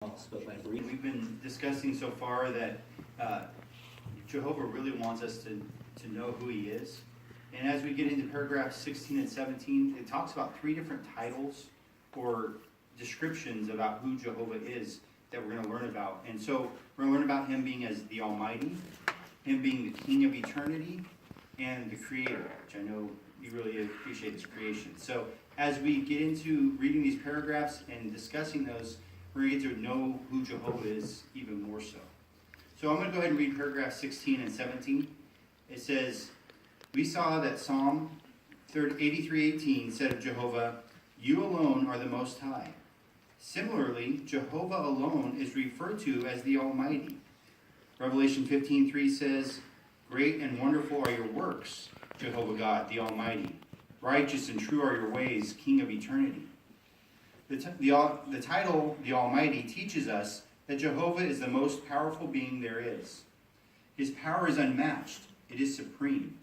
But by reading, We've been discussing so far that Jehovah really wants us to know who he is. And as we get into paragraphs 16 and 17, it talks about three different titles or descriptions about who Jehovah is that we're going to learn about. And so we're going to learn about him being as the Almighty, him being the King of eternity, and the Creator, which I know you really appreciate this creation. So as we get into reading these paragraphs and discussing those, we're going to get to know who Jehovah is even more so. So I'm going to go ahead and read paragraphs 16 and 17. It says, "We saw that Psalm 83:18 said of Jehovah, 'You alone are the Most High.' Similarly, Jehovah alone is referred to as the Almighty. Revelation 15:3 says, 'Great and wonderful are your works, Jehovah God, the Almighty. Righteous and true are your ways, King of eternity.'" The title, the Almighty, teaches us that Jehovah is the most powerful being there is. His power is unmatched. It is supreme.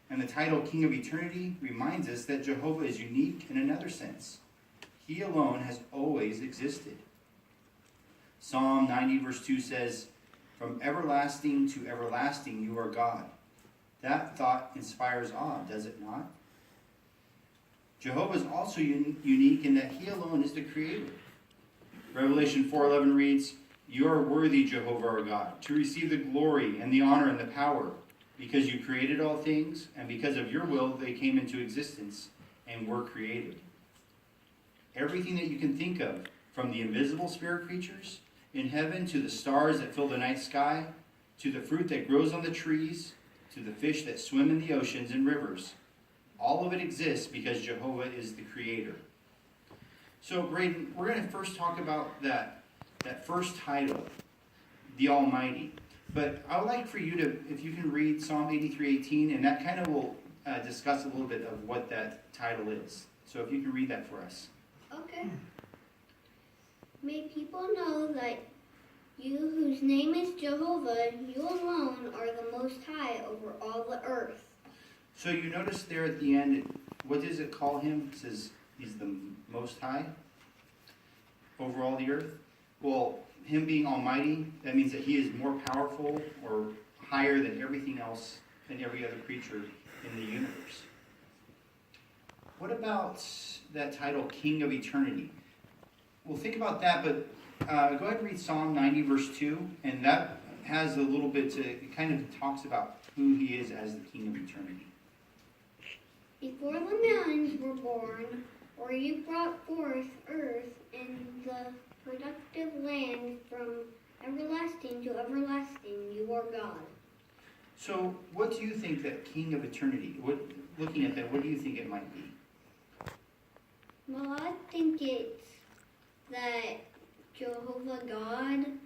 And the title, King of eternity, reminds us that Jehovah is unique in another sense. He alone has always existed. Psalm 90 verse 2 says, "From everlasting to everlasting you are God." That thought inspires awe, does it not? Jehovah is also unique in that he alone is the creator. Revelation 4:11 reads, "You are worthy, Jehovah our God, to receive the glory and the honor and the power, because you created all things, and because of your will they came into existence and were created." Everything that you can think of, from the invisible spirit creatures in heaven to the stars that fill the night sky, to the fruit that grows on the trees, to the fish that swim in the oceans and rivers, all of it exists because Jehovah is the creator. So, Braden, we're going to first talk about that first title, the Almighty. But I would like for you to, if you can read Psalm 83:18, and that kind of will discuss a little bit of what that title is. So if you can read that for us. Okay. "May people know that you, whose name is Jehovah, you alone are the Most High over all the earth." So you notice there at the end, what does it call him? It says he's the Most High over all the earth. Well, him being Almighty, that means that he is more powerful or higher than everything else and every other creature in the universe. What about that title, King of eternity? Well, think about that, but go ahead and read Psalm 90 verse 2, and that has a little bit it kind of talks about who he is as the King of eternity. "Before the mountains were born, or you brought forth earth and the productive land, from everlasting to everlasting, you are God." So what do you think that King of eternity, looking at that, what do you think it might be? Well, I think it's that Jehovah God,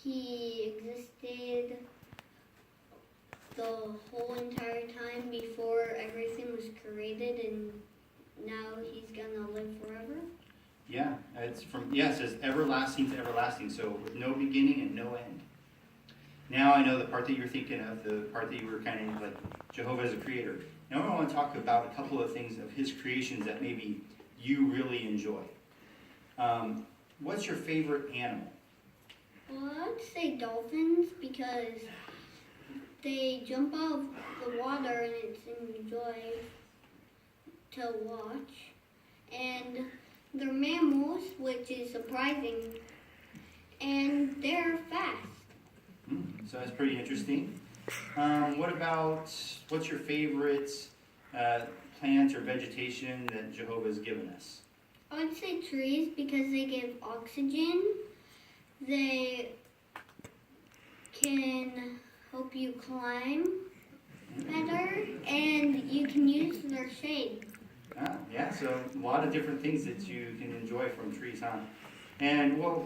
he existed the whole entire time before everything was created, and now he's gonna live forever. Yeah, it says everlasting to everlasting, so with no beginning and no end. Now I know the part that you're thinking of, the part that you were kind of like Jehovah as a creator. Now I want to talk about a couple of things of his creations that maybe you really enjoy. What's your favorite animal? Well, I'd say dolphins, because they jump out of the water and it's enjoy to watch. And they're mammals, which is surprising, and they're fast. So that's pretty interesting. What's your favorite plant or vegetation that Jehovah has given us? I would say trees, because they give oxygen. They can help you climb better, and you can use their shade. Yeah, so a lot of different things that you can enjoy from trees, huh? And well,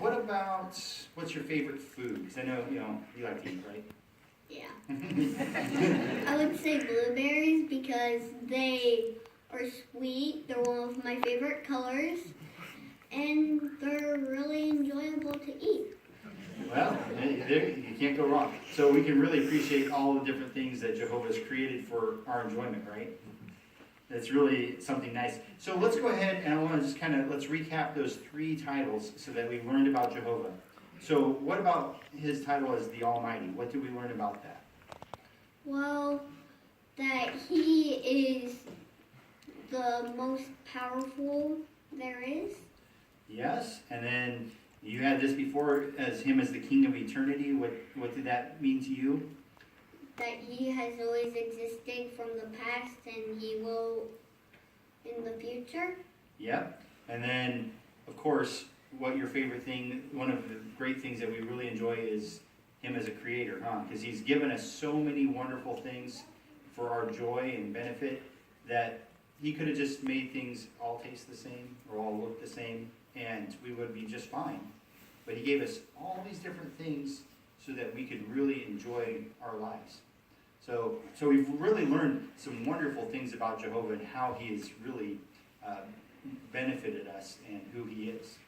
what's your favorite food? Because I know, you like to eat, right? Yeah. I would say blueberries, because they are sweet. They're one of my favorite colors, and they're really enjoyable to eat. Well, you can't go wrong. So we can really appreciate all the different things that Jehovah has created for our enjoyment, right? that's really something nice. So let's go ahead and I want to just let's recap those 3 titles so that we learned about Jehovah. So what about his title as the Almighty? What did we learn about that? Well, that he is the most powerful there is. Yes, and then you had this before as him as the King of eternity. What did that mean to you? That he has always existed from the past and he will in the future. Yep. And then, of course, what your favorite thing, one of the great things that we really enjoy is him as a creator, huh? Because he's given us so many wonderful things for our joy and benefit that he could have just made things all taste the same or all look the same and we would be just fine. But he gave us all these different things so that we could really enjoy our lives. So we've really learned some wonderful things about Jehovah and how he has really benefited us and who he is.